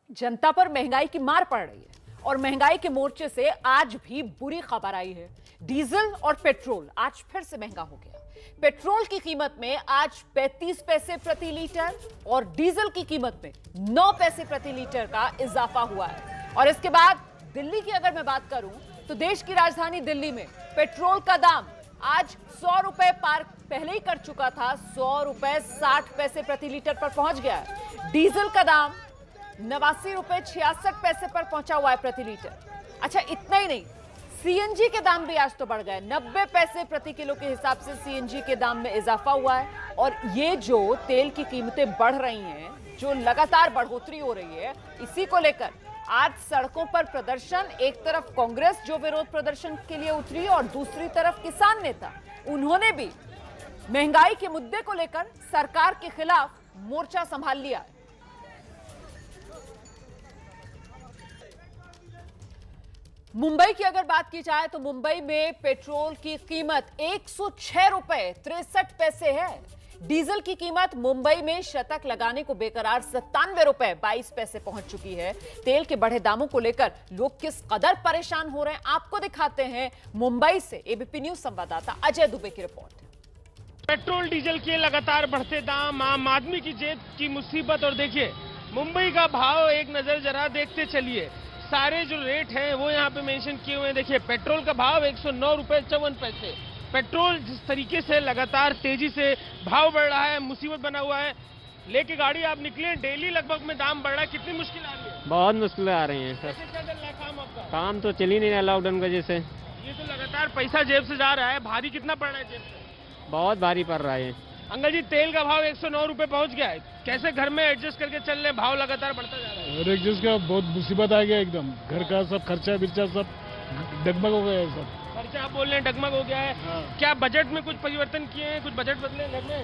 जनता पर महंगाई की मार पड़ रही है और महंगाई के मोर्चे से आज भी बुरी खबर आई है। डीजल और पेट्रोल आज फिर से महंगा हो गया। पेट्रोल की कीमत में आज 35 पैसे प्रति लीटर और डीजल की कीमत में 9 पैसे प्रति लीटर का इजाफा हुआ है। और इसके बाद दिल्ली की अगर मैं बात करूं तो देश की राजधानी दिल्ली में पेट्रोल का दाम आज 100 रुपए पार पहले ही कर चुका था। 100 रुपए 60 पैसे प्रति लीटर पर पहुंच गया है। डीजल का दाम 89 रुपए 66 पैसे पर पहुंचा हुआ है प्रति लीटर। अच्छा, इतना ही नहीं, सीएनजी के दाम भी आज तो बढ़ गए। 90 पैसे प्रति किलो के हिसाब से सीएनजी के दाम में इजाफा हुआ है। और ये जो तेल की कीमतें बढ़ रही हैं, जो लगातार बढ़ोतरी हो रही है, इसी को लेकर आज सड़कों पर प्रदर्शन। एक तरफ कांग्रेस जो विरोध प्रदर्शन के लिए उतरी और दूसरी तरफ किसान नेता, उन्होंने भी महंगाई के मुद्दे को लेकर सरकार के खिलाफ मोर्चा संभाल लिया। मुंबई की अगर बात की जाए तो मुंबई में पेट्रोल की कीमत 106 रुपए 63 पैसे है। डीजल की कीमत मुंबई में शतक लगाने को बेकरार 97 रुपए 22 पैसे पहुंच चुकी है। तेल के बढ़े दामों को लेकर लोग किस कदर परेशान हो रहे हैं, आपको दिखाते हैं मुंबई से एबीपी न्यूज संवाददाता अजय दुबे की रिपोर्ट। पेट्रोल डीजल के लगातार बढ़ते दाम, आम आदमी की जेब की मुसीबत। और देखिए मुंबई का भाव एक नजर जरा देखते चलिए। सारे जो रेट हैं वो यहाँ पे मेंशन किए हुए हैं। देखिए पेट्रोल का भाव 109 रुपए 54 पैसे। पेट्रोल जिस तरीके से लगातार तेजी से भाव बढ़ रहा है, मुसीबत बना हुआ है। लेके गाड़ी आप निकले, डेली लगभग में दाम बढ़ रहा है। कितनी मुश्किल आ रही है? बहुत मुश्किलें आ रही हैं सर। कैसे क्या चल रहा है काम आपका? काम तो चल ही नहीं रहा लॉकडाउन की वजह से। ये तो लगातार पैसा जेब से जा रहा है, भारी कितना पड़ रहा है जेब से? बहुत भारी पड़ रहा है। अंकल जी, तेल का भाव 109 रुपए पहुंच गया है। कैसे घर में एडजस्ट करके चल रहे? भाव लगातार बढ़ता जा रहा है। और एडजस्ट का बहुत मुसीबत आ गया एकदम। घर का सब खर्चा बिर्चा सब डगमग हो गया है। सब खर्चा आप बोल रहे हैं डगमग हो गया है। हाँ। क्या बजट में कुछ परिवर्तन किए हैं? कुछ बजट बदले घर में?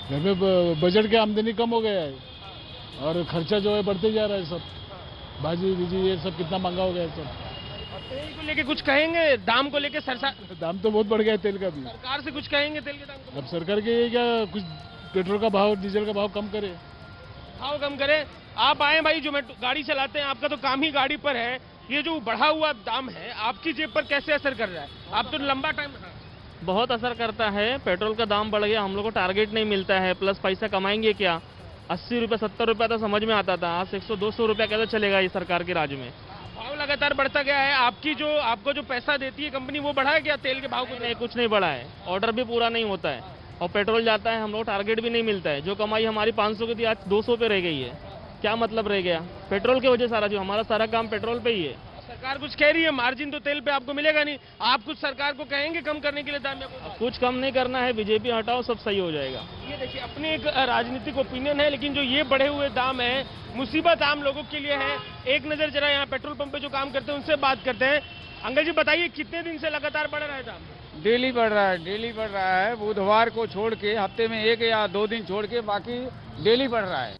घर में बजट की आमदनी कम हो गया है और खर्चा जो है बढ़ते जा रहा है। सब भाजी बीजी ये सब कितना महंगा हो गया है सब। और तेल को लेके कुछ कहेंगे? दाम को लेके दाम तो बहुत बढ़ गया है तेल का भी। सरकार से कुछ कहेंगे तेल के दाम को? अब सरकार के ये क्या कुछ पेट्रोल का भाव डीजल का भाव कम करे। भाव कम करे। आप आए भाई, जो गाड़ी चलाते हैं, आपका तो काम ही गाड़ी पर है। ये जो बढ़ा हुआ दाम है आपकी जेब पर कैसे असर कर रहा है? आप तो लंबा टाइम। बहुत असर करता है। पेट्रोल का दाम बढ़ गया, हम लोग को टारगेट नहीं मिलता है, प्लस पैसा कमाएंगे क्या? 80 रुपये 70 रुपये तो समझ में आता था, आज 100-200 रुपया कैसे चलेगा ये सरकार के राज में? भाव लगातार बढ़ता गया है। आपको जो पैसा देती है कंपनी, वो बढ़ा है क्या तेल के भाव को? नहीं, कुछ नहीं बढ़ा है। ऑर्डर भी पूरा नहीं होता है और पेट्रोल जाता है, हम लोग टारगेट भी नहीं मिलता है। जो कमाई हमारी 500 की थी आज 200 पे रह गई है। क्या मतलब रह गया? पेट्रोल की वजह सारा, जो हमारा सारा काम पेट्रोल पे ही है। सरकार कुछ कह रही है, मार्जिन तो तेल पे आपको मिलेगा नहीं। आप कुछ सरकार को कहेंगे कम करने के लिए दाम? कुछ कम नहीं करना है, बीजेपी हटाओ, सब सही हो जाएगा। ये देखिए अपनी एक राजनीतिक ओपिनियन है, लेकिन जो ये बढ़े हुए दाम है, मुसीबत आम लोगों के लिए है। एक नजर जरा यहाँ पेट्रोल पंप पे जो काम करते हैं उनसे बात करते हैं। अंकल जी बताइए, कितने दिन से लगातार बढ़ रहा है दाम? डेली बढ़ रहा है, डेली बढ़ रहा है। बुधवार को छोड़ के, हफ्ते में 1 या 2 दिन छोड़ के, बाकी डेली बढ़ रहा है।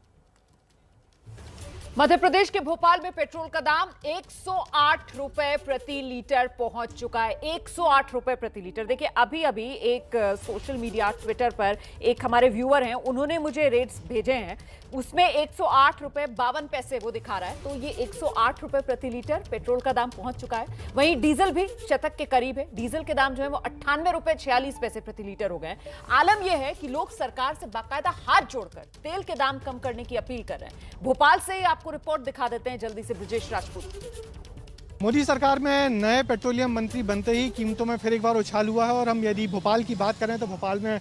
मध्य प्रदेश के भोपाल में पेट्रोल का दाम 108 रुपए प्रति लीटर पहुंच चुका है। 108 रुपए प्रति लीटर। देखिए अभी अभी एक सोशल मीडिया ट्विटर पर एक हमारे व्यूअर हैं, उन्होंने मुझे रेट्स भेजे हैं, उसमें 108 रुपए 52 पैसे वो दिखा रहा है। तो ये 108 रुपए प्रति लीटर पेट्रोल का दाम पहुंच चुका है। वहीं डीजल भी शतक के करीब है। डीजल के दाम जो है वो 98 रुपए 46 पैसे प्रति लीटर हो गए। आलम यह है कि लोग सरकार से बाकायदा हाथ जोड़कर तेल के दाम कम करने की अपील कर रहे हैं। भोपाल से आपको रिपोर्ट दिखा देते हैं जल्दी से ब्रजेश राजपूत। मोदी सरकार में नए पेट्रोलियम मंत्री बनते ही कीमतों में फिर एक बार उछाल हुआ है। और हम यदि भोपाल की बात करें तो भोपाल में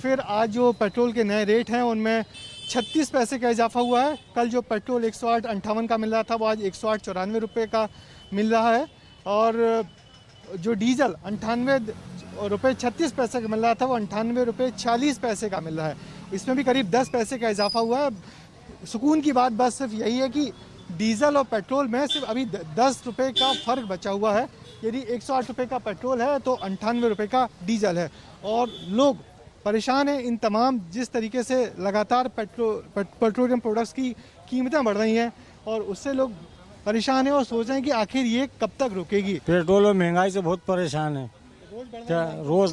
फिर आज जो पेट्रोल के नए रेट हैं उनमें 36 पैसे का इजाफा हुआ है। कल जो पेट्रोल 108.58 का मिल रहा था वो आज 108.94 रुपये का मिल रहा है। और जो डीजल 98 रुपये 36 पैसे का मिल रहा था वो 98 रुपये 40 पैसे का मिल रहा है। इसमें भी करीब 10 पैसे का इजाफा हुआ है। सुकून की बात बस सिर्फ यही है कि डीजल और पेट्रोल में सिर्फ अभी 10 रुपये का फ़र्क बचा हुआ है। यदि 108 रुपये का पेट्रोल है तो 98 रुपये का डीजल है। और लोग परेशान हैं इन तमाम जिस तरीके से लगातार पेट्रोलियम प्रोडक्ट्स की कीमतें बढ़ रही हैं, और उससे लोग परेशान हैं और सोच रहे हैं कि आखिर ये कब तक रुकेगी। पेट्रोल और महंगाई से बहुत परेशान है। क्या रोज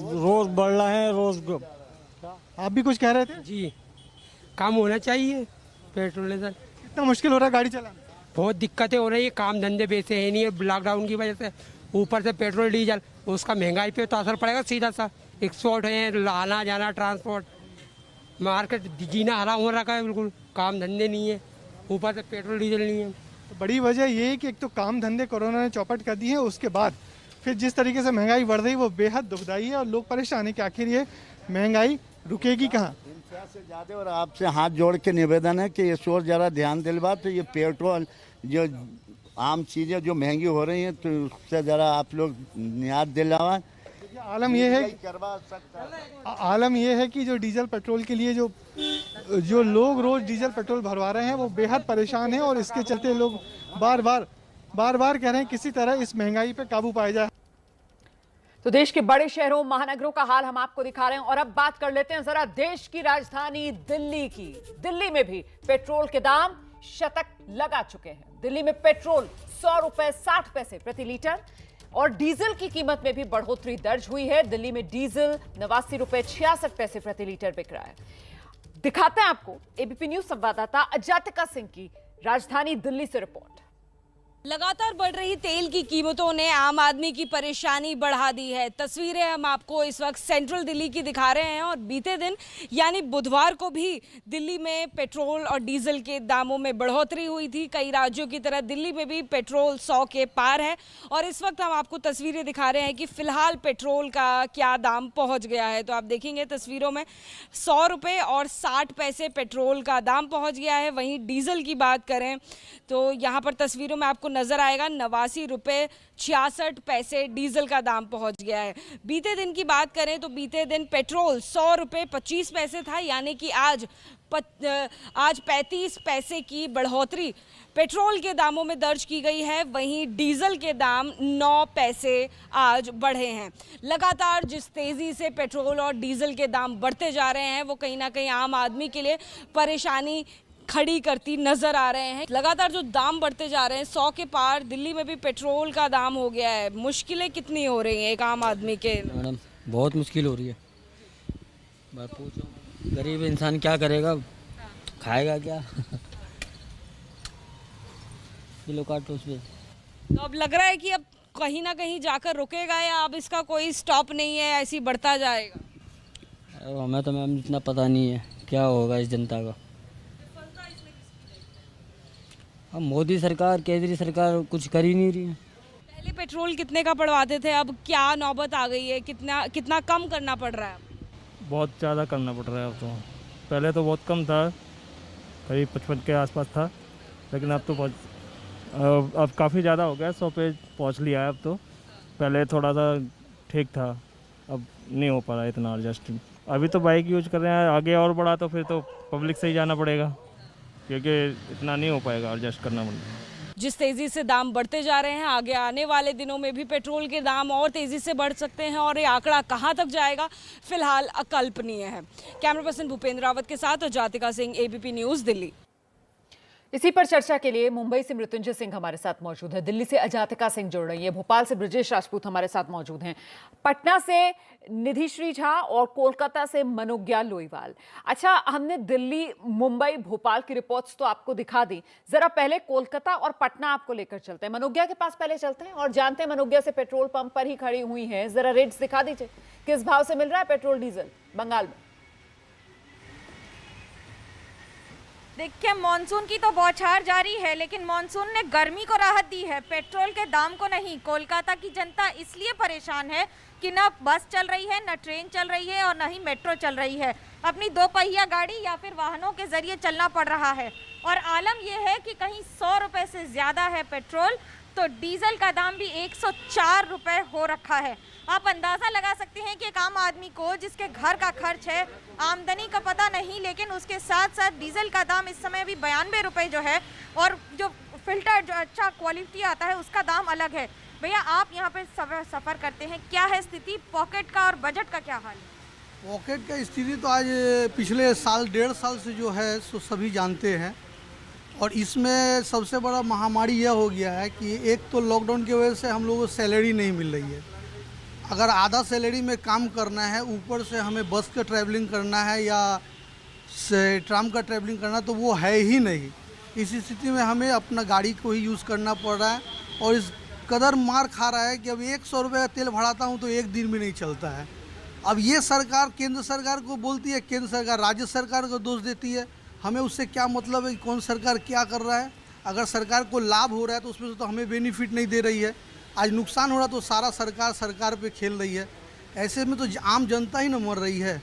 बढ़ रहा है रोज। आप भी कुछ कह रहे थे? जी, काम होना चाहिए पेट्रोल। सर कितना मुश्किल हो रहा है गाड़ी चलाना? बहुत दिक्कतें हो रही है, काम धंधे वैसे है नहीं है लॉकडाउन की वजह से, ऊपर से पेट्रोल डीजल, उसका महंगाई पे तो असर पड़ेगा सीधा सा। एक्सपोर्ट है, आना जाना ट्रांसपोर्ट, मार्केट जीना हराम हो रखा है, बिल्कुल काम धंधे नहीं है, ऊपर से पेट्रोल डीजल नहीं है। तो बड़ी वजह ये है कि एक तो काम धंधे कोरोना ने चौपट कर दी है, उसके बाद फिर जिस तरीके से महंगाई बढ़ रही है वो बेहद दुखदाई है और लोग परेशान है कि आखिर ये महंगाई रुकेगी कहाँ। से ज़्यादा और आपसे हाथ जोड़ के निवेदन है कि इस ओर ज़रा ध्यान दिलवा, तो ये पेट्रोल जो आम चीज़ें जो महंगी हो रही हैं तो उससे ज़रा आप लोग याद दिलावा। आलम ये है कि जो डीजल पेट्रोल के लिए जो लोग रोज डीजल पेट्रोल भरवा रहे हैं वो बेहद परेशान हैं और इसके चलते लोग बार बार कह रहे हैं किसी तरह इस महंगाई पे काबू पाया जाए। तो देश के बड़े शहरों महानगरों का हाल हम आपको दिखा रहे हैं और अब बात कर लेते हैं जरा देश की राजधानी दिल्ली की। दिल्ली में भी पेट्रोल के दाम शतक लगा चुके हैं। दिल्ली में पेट्रोल 100 रुपए 60 पैसे प्रति लीटर और डीजल की कीमत में भी बढ़ोतरी दर्ज हुई है। दिल्ली में डीजल 89 रुपए 66 पैसे प्रति लीटर बिक रहा है। दिखाते हैं आपको एबीपी न्यूज संवाददाता अजातिका सिंह की राजधानी दिल्ली से रिपोर्ट। लगातार बढ़ रही तेल की कीमतों ने आम आदमी की परेशानी बढ़ा दी है। तस्वीरें हम आपको इस वक्त सेंट्रल दिल्ली की दिखा रहे हैं और बीते दिन यानी बुधवार को भी दिल्ली में पेट्रोल और डीजल के दामों में बढ़ोतरी हुई थी। कई राज्यों की तरह दिल्ली में भी पेट्रोल 100 के पार है और इस वक्त हम आपको तस्वीरें दिखा रहे हैं कि फिलहाल पेट्रोल का क्या दाम पहुंच गया है। तो आप देखेंगे तस्वीरों में 100 रुपये और 60 पैसे पेट्रोल का दाम पहुँच गया है। वहीं डीजल की बात करें तो यहाँ पर तस्वीरों में आपको नजर आएगा 89 रुपये 66 पैसे डीजल का दाम पहुंच गया है। बीते दिन की बात करें तो बीते दिन पेट्रोल 100 रुपये 25 पैसे था, यानी कि आज 35 पैसे की बढ़ोतरी पेट्रोल के दामों में दर्ज की गई है। वहीं डीजल के दाम 9 पैसे आज बढ़े हैं। लगातार जिस तेजी से पेट्रोल और डीजल के दाम बढ़ते जा रहे हैं वो कहीं ना कहीं आम आदमी के लिए परेशानी खड़ी करती नजर आ रहे हैं। लगातार जो दाम बढ़ते जा रहे हैं 100 के पार, दिल्ली में भी पेट्रोल का दाम हो गया है। मुश्किलें कितनी हो रही हैं एक आम आदमी के? मैडम बहुत मुश्किल हो रही है। बात पूछो, गरीब इंसान क्या करेगा, खाएगा क्या? किलो काटो उसमें। तो अब लग रहा है कि अब कहीं ना कहीं जाकर रुकेगा या अब इसका कोई स्टॉप नहीं है, ऐसी बढ़ता जाएगा? हमें तो मैम इतना पता नहीं है क्या होगा इस जनता का। अब मोदी सरकार केजरी सरकार कुछ कर ही नहीं रही है। पहले पेट्रोल कितने का पड़वाते थे, अब क्या नौबत आ गई है? कितना कम करना पड़ रहा है? बहुत ज़्यादा करना पड़ रहा है अब तो। पहले तो बहुत कम था, करीब 55 के आसपास था, लेकिन अब तो अब काफ़ी ज़्यादा हो गया, 100 पे पहुँच लिया है अब तो। पहले थोड़ा सा ठीक था, अब नहीं हो पा रहा है इतना एडजस्ट। अभी तो बाइक यूज कर रहे हैं, आगे और बढ़ा तो फिर तो पब्लिक से ही जाना पड़ेगा क्योंकि इतना नहीं हो पाएगा, एडजस्ट करना पड़ेगा। जिस तेजी से दाम बढ़ते जा रहे हैं आगे आने वाले दिनों में भी पेट्रोल के दाम और तेजी से बढ़ सकते हैं और ये आंकड़ा कहां तक जाएगा फिलहाल अकल्पनीय है। कैमरा पर्सन भूपेंद्र रावत के साथ जातिका सिंह, एबीपी न्यूज दिल्ली। इसी पर चर्चा के लिए मुंबई से मृत्युंजय सिंह हमारे साथ मौजूद है, दिल्ली से अजातिका सिंह जुड़ रही है, भोपाल से ब्रजेश राजपूत हमारे साथ मौजूद हैं, पटना से निधिश्री झा और कोलकाता से मनोज्ञा लोईवाल। अच्छा, हमने दिल्ली, मुंबई, भोपाल की रिपोर्ट्स तो आपको दिखा दी, जरा पहले कोलकाता और पटना आपको लेकर चलते हैं। मनोज्ञा के पास पहले चलते हैं और जानते हैं मनोज्ञा से पेट्रोल पंप पर ही खड़ी हुई हैं, जरा रेट्स दिखा दीजिए, किस भाव से मिल रहा है पेट्रोल डीजल बंगाल में? देखिए, मानसून की तो बौछार जारी है, लेकिन मानसून ने गर्मी को राहत दी है, पेट्रोल के दाम को नहीं। कोलकाता की जनता इसलिए परेशान है कि न बस चल रही है, न ट्रेन चल रही है और न ही मेट्रो चल रही है। अपनी 2 पहिया गाड़ी या फिर वाहनों के जरिए चलना पड़ रहा है और आलम यह है कि कहीं 100 रुपये से ज़्यादा है पेट्रोल, तो डीजल का दाम भी 104 रुपये हो रखा है। आप अंदाज़ा लगा सकते हैं कि एक आम आदमी को जिसके घर का खर्च है, आमदनी का पता नहीं, लेकिन उसके साथ साथ डीजल का दाम इस समय भी 92 रुपये जो है और जो फिल्टर जो अच्छा क्वालिटी आता है उसका दाम अलग है। भैया, आप यहाँ पे सफ़र करते हैं, क्या है स्थिति पॉकेट का और बजट का क्या हाल है? पॉकेट का स्थिति तो आज पिछले साल 1.5 साल से जो है सो सभी जानते हैं और इसमें सबसे बड़ा महामारी यह हो गया है कि एक तो लॉकडाउन की वजह से हम लोगों को सैलरी नहीं मिल रही है। अगर आधा सैलरी में काम करना है, ऊपर से हमें बस का ट्रैवलिंग करना है या ट्राम का ट्रैवलिंग करना, तो वो है ही नहीं। इस स्थिति में हमें अपना गाड़ी को ही यूज़ करना पड़ रहा है और इस कदर मार खा रहा है कि अब 100 रुपये का तेल भराता हूँ तो एक दिन भी नहीं चलता है। अब ये सरकार केंद्र सरकार को बोलती है, केंद्र सरकार राज्य सरकार को दोष देती है। हमें उससे क्या मतलब है कि कौन सरकार क्या कर रहा है। अगर सरकार को लाभ हो रहा है तो उसमें से तो हमें बेनिफिट नहीं दे रही है। आज नुकसान हो रहा तो सारा सरकार पे खेल रही है। ऐसे में तो आम जनता ही ना मर रही है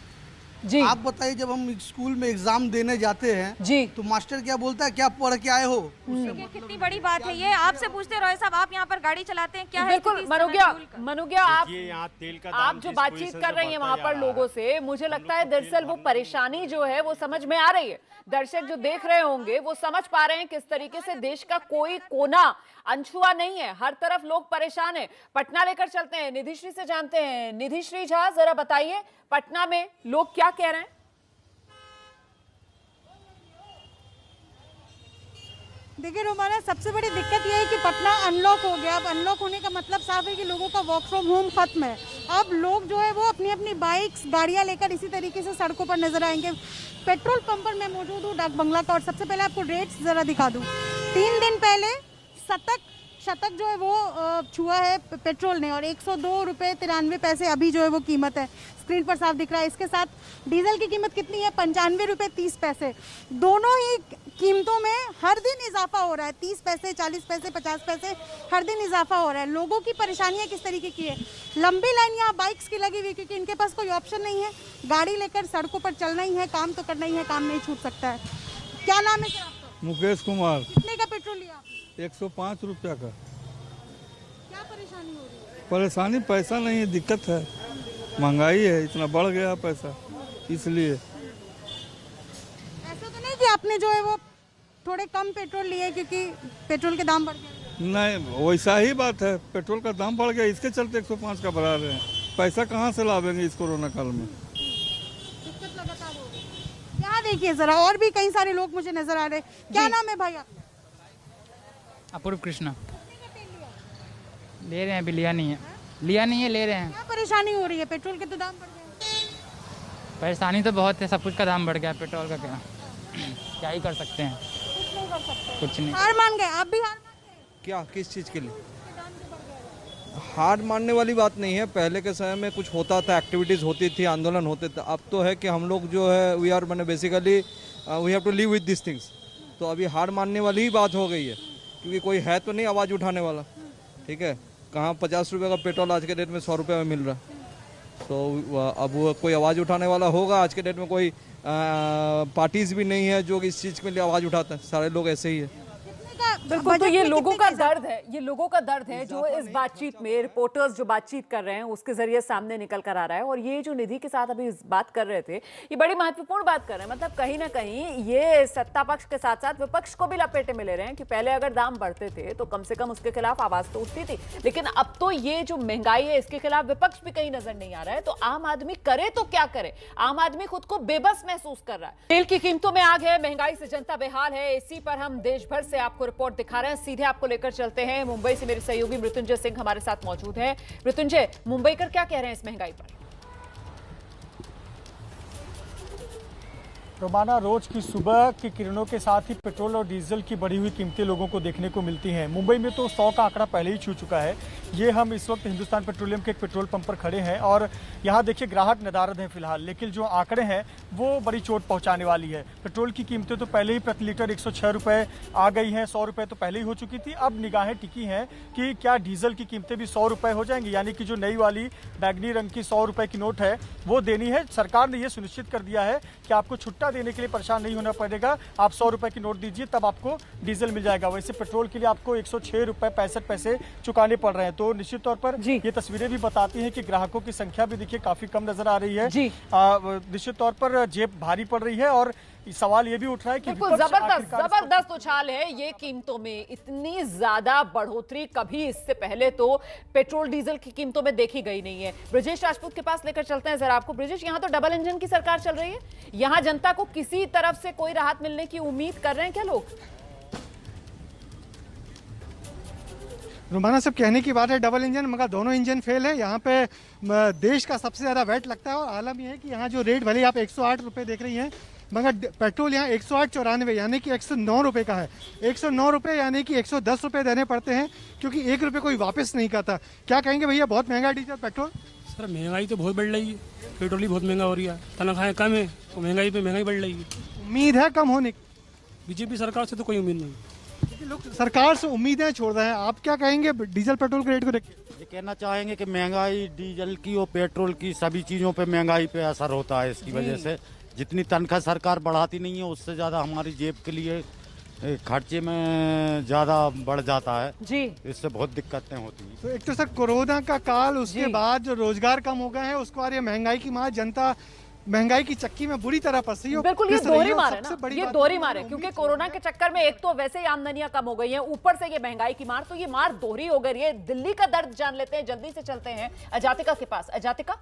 जी। आप बताइए, जब हम स्कूल में एग्जाम देने जाते हैं जी तो मास्टर क्या बोलता है, क्या पढ़ के आए हो? देखिए कितनी बड़ी बात है ये। आपसे पूछते रॉय साहब, आप यहाँ पर गाड़ी चलाते हैं, क्या है बिल्कुल मनुग्या आप यहाँ तेल का आप जो बातचीत कर रही हैं वहां पर लोगों से, मुझे लगता है दरअसल वो परेशानी जो है वो समझ में आ रही है। दर्शक जो देख रहे होंगे वो समझ पा रहे हैं किस तरीके से देश का कोई कोना अनछुआ नहीं है, हर तरफ लोग परेशान हैं। पटना लेकर चलते हैं, निधिश्री से जानते हैं। निधिश्री झा, जरा बताइए पटना में लोग क्या कह रहे हैं? देखिए रोमाना, सबसे बड़ी दिक्कत यह है कि पटना अनलॉक हो गया। अब अनलॉक होने का मतलब साफ है कि लोगों का वर्क फ्रॉम होम खत्म है। अब लोग जो है वो अपनी अपनी बाइक्स गाड़ियां लेकर इसी तरीके से सड़कों पर नजर आएंगे। पेट्रोल पंप पर मैं मौजूद हूँ डाक बंगला का, और सबसे पहले आपको रेट्स जरा दिखा दूँ। 3 दिन पहले शतक जो है वो छुआ है पेट्रोल ने, और 102 रुपये 93 पैसे अभी जो है वो कीमत है, स्क्रीन पर साफ दिख रहा है। इसके साथ डीजल की कीमत कितनी है? 95 रुपये 30 पैसे। दोनों ही कीमतों में हर दिन इजाफा हो रहा है, 30 पैसे 40 पैसे 50 पैसे हर दिन इजाफा हो रहा है। लोगों की परेशानियां किस तरीके की है? लंबी लाइन यहाँ बाइक्स की लगी हुई, क्योंकि इनके पास कोई ऑप्शन नहीं है, गाड़ी लेकर सड़कों पर चलना ही है, काम तो करना ही है, काम नहीं छूट सकता है। क्या नाम है सर आपका? मुकेश कुमार। कितने का पेट्रोल लिया आपने? 105 रुपया का। क्या परेशानी हो रही है? परेशानी पैसा नहीं है, दिक्कत है, महंगाई है, इतना बढ़ गया पैसा, इसलिए। ऐसा तो नहीं कि आपने जो है वो थोड़े कम पेट्रोल लिए क्योंकि पेट्रोल के दाम बढ़ गए? नहीं, वैसा ही बात है, पेट्रोल का दाम बढ़ गया, इसके चलते 105 का बढ़ा रहे हैं। पैसा कहाँ से लावेंगे इस कोरोना काल में? दिक्कत लगातार हो रही है। यहाँ देखिए जरा, और भी कई सारे लोग मुझे नजर आ रहे हैं। क्या नाम है भाई आपका? अपूर्व कृष्णा। ले रहे हैं, अभी लिया नहीं है। लिया नहीं है, ले रहे हैं। क्या परेशानी हो रही है? पेट्रोल के तो दाम बढ़ गए। परेशानी तो बहुत है, सब कुछ का दाम बढ़ गया, पेट्रोल का क्या ही कर सकते हैं? कुछ नहीं कर सकते। कुछ नहीं। हार मान गए? आप भी हार मान गए? क्या, किस चीज़ के लिए? हार मानने वाली बात नहीं है। पहले के समय में कुछ होता था, एक्टिविटीज़ होती थी, आंदोलन होते थे। अब तो है कि हम लोग जो है वी आर मैंने basically we have to live with this things. तो अभी हार मानने वाली ही बात हो गई है, क्योंकि कोई है तो नहीं आवाज़ उठाने वाला। ठीक है, कहाँ 50 रुपये का पेट्रोल आज के डेट में 100 रुपये में मिल रहा है। तो अब वो कोई आवाज़ उठाने वाला होगा। आज के डेट में कोई पार्टीज़ भी नहीं है जो इस चीज़ के लिए आवाज़ उठाते हैं, सारे लोग ऐसे ही है। बिल्कुल, तो ये लोगों का दर्द है, ये लोगों का दर्द है जो इस बातचीत में रिपोर्टर्स जो बातचीत कर रहे हैं उसके जरिए सामने निकल कर आ रहा है। और ये जो निधि के साथ अभी बात कर रहे थे, ये बड़ी महत्वपूर्ण बात कर रहे हैं। मतलब कहीं ना कहीं ये सत्ता पक्ष के साथ साथ विपक्ष को भी लपेटे में ले रहे हैं कि पहले अगर दाम बढ़ते थे तो कम से कम उसके खिलाफ आवाज तो उठती थी, लेकिन अब तो ये जो महंगाई है इसके खिलाफ विपक्ष भी कहीं नजर नहीं आ रहा है। तो आम आदमी करे तो क्या करे? आम आदमी खुद को बेबस महसूस कर रहा है। तेल की कीमतों में आग है, महंगाई से जनता बेहाल है। इसी पर हम देश भर से आपको रिपोर्ट दिखा रहे हैं। सीधे आपको लेकर चलते हैं मुंबई से। मेरे सहयोगी मृत्युंजय सिंह हमारे साथ मौजूद हैं। मृत्युंजय, मुंबईकर क्या कह रहे हैं इस महंगाई पर? रोमाना, रोज की सुबह की किरणों के साथ ही पेट्रोल और डीजल की बढ़ी हुई कीमतें लोगों को देखने को मिलती हैं। मुंबई में तो 100 का आंकड़ा पहले ही छू चुका है। ये हम इस वक्त हिंदुस्तान पेट्रोलियम के एक पेट्रोल पंप पर खड़े हैं और यहाँ देखिए ग्राहक नदारद हैं फिलहाल, लेकिन जो आंकड़े हैं वो बड़ी चोट पहुँचाने वाली है। पेट्रोल की कीमतें तो पहले ही प्रति लीटर 106 रुपये आ गई हैं, 100 रुपये तो पहले ही हो चुकी थी। अब निगाहें टिकी हैं कि क्या डीजल की कीमतें भी 100 रुपये हो जाएंगी, यानी कि जो नई वाली बैगनी रंग की 100 रुपये की नोट है वो देनी है। सरकार ने ये सुनिश्चित कर दिया है कि आपको छुट्टा देने के लिए परेशान नहीं होना पड़ेगा। आप 100 रुपये की नोट दीजिए तब आपको डीजल मिल जाएगा। वैसे पेट्रोल के लिए आपको 106 रुपये 65 पैसे चुकाने पड़ रहे हैं। तो निश्चित तौर पर ये तस्वीरें भी बताती हैं कि ग्राहकों की संख्या भी देखिए काफी कम नजर आ रही है। निश्चित तौर पर जेब भारी पड़ रही है और सवाल ये भी उठ रहा है कि जबरदस्त उछाल है ये कीमतों में। इतनी ज्यादा बढ़ोतरी कभी इससे पहले तो पेट्रोल डीजल की कीमतों में देखी गई नहीं है। ब्रजेश राजपूत के पास लेकर चलते हैं जरा आपको। ब्रजेश, यहाँ तो डबल इंजन की सरकार चल रही है, यहाँ जनता को किसी तरफ से कोई राहत मिलने की उम्मीद कर रहे हैं क्या लोग? रुमाना, सब कहने की बात है डबल इंजन, मगर दोनों इंजन फेल है। यहाँ पे देश का सबसे ज़्यादा वैट लगता है और आलम यह है कि यहाँ जो रेट भले आप 108 रुपये देख रही हैं, मगर पेट्रोल यहाँ 108.94 यानी कि 109 रुपये का है। 109 रुपये यानी कि 110 रुपये देने पड़ते हैं, क्योंकि 1 रुपये कोई वापस नहीं करता। क्या कहेंगे भैया, बहुत महंगा डीजल पेट्रोल? सर महंगाई तो बहुत बढ़ रही है, पेट्रोल ही बहुत महंगा हो रही है, तनख्वाहें कम है तो महंगाई पे महंगाई बढ़ रही है। उम्मीद है कम होने की? बीजेपी सरकार से तो कोई उम्मीद नहीं। क्योंकि लोग सरकार से उम्मीदें छोड़ रहे हैं, आप क्या कहेंगे डीजल पेट्रोल के रेट को देख के? ये कहना चाहेंगे कि महंगाई डीजल की और पेट्रोल की सभी चीज़ों पे महंगाई पे असर होता है। इसकी वजह से जितनी तनख्वाह सरकार बढ़ाती नहीं है, उससे ज़्यादा हमारी जेब के लिए खर्चे में ज़्यादा बढ़ जाता है जी। इससे बहुत दिक्कतें होती हैं। तो एक तो सर कोरोना का काल, उसके बाद जो रोजगार कम हो गए हैं, उसके बाद ये महंगाई की मार, जनता महंगाई की चक्की में बुरी तरह फंसी है। बिल्कुल, ये दोहरी मार है ना, ये दोहरी मार है, क्योंकि कोरोना के चक्कर में एक तो वैसे ही आमदनियां कम हो गई हैं, ऊपर से ये महंगाई की मार, तो ये मार दोहरी हो गई है। दिल्ली का दर्द जान लेते हैं, जल्दी से चलते हैं अजातिका के पास। अजातिका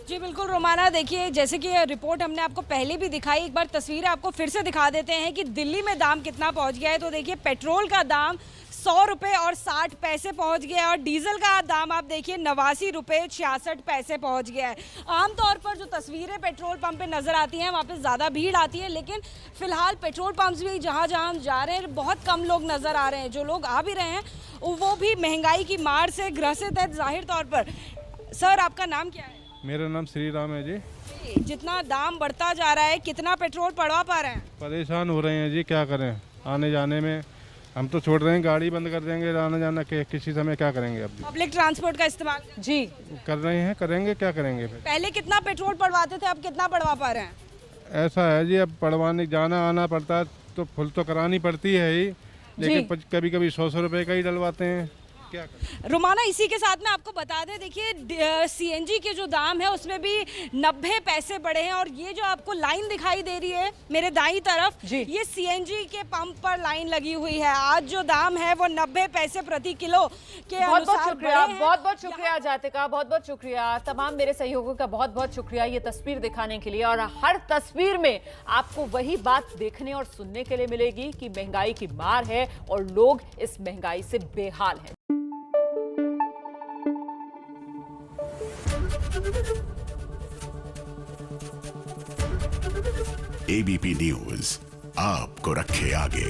जी बिल्कुल रोमाना, देखिए जैसे कि रिपोर्ट हमने आपको पहले भी दिखाई, एक बार तस्वीरें आपको फिर से दिखा देते हैं कि दिल्ली में दाम कितना पहुंच गया है। तो देखिए पेट्रोल का दाम 100 रुपये और 60 पैसे पहुंच गया है, और डीजल का दाम आप देखिए 89 रुपये 66 पैसे पहुंच गया है। आमतौर पर जो तस्वीरें पेट्रोल पंप पे नज़र आती हैं, वहाँ पे ज़्यादा भीड़ आती है, लेकिन फिलहाल पेट्रोल पंप्स भी जहाँ जहाँ हम जा रहे हैं बहुत कम लोग नज़र आ रहे हैं। जो लोग आ भी रहे हैं वो भी महंगाई की मार से ग्रसित है जाहिर तौर पर। सर आपका नाम क्या है? मेरा नाम श्री राम है जी। जितना दाम बढ़ता जा रहा है, कितना पेट्रोल पड़वा पा रहे हैं? परेशान हो रहे हैं जी, क्या करें, आने जाने में हम तो छोड़ रहे हैं, गाड़ी बंद कर देंगे, आना जाना के किसी समय क्या करेंगे? अब पब्लिक ट्रांसपोर्ट का इस्तेमाल जी कर रहे हैं, करेंगे, क्या करेंगे फिर? पहले कितना पेट्रोल पड़वाते थे, अब कितना पड़वा पा रहे हैं? ऐसा है जी, अब पड़वाने जाना आना पड़ता है तो फुल तो करानी पड़ती है ही, लेकिन कभी कभी 100 रुपये का ही डलवाते हैं। क्या रोमाना, इसी के साथ में आपको बता दें, देखिए सीएनजी के जो दाम है उसमें भी 90 पैसे बढ़े हैं, और ये जो आपको लाइन दिखाई दे रही है मेरे दाईं तरफ, ये सीएनजी के पंप पर लाइन लगी हुई है। आज जो दाम है वो 90 पैसे प्रति किलो के अनुसार बढ़े हैं। बहुत बहुत शुक्रिया जातिका, बहुत बहुत शुक्रिया। तमाम मेरे सहयोगियों का बहुत बहुत शुक्रिया ये तस्वीर दिखाने के लिए। और हर तस्वीर में आपको वही बात देखने और सुनने के लिए मिलेगी कि महंगाई की मार है और लोग इस महंगाई से बेहाल हैं। एबीपी न्यूज आपको रखे आगे।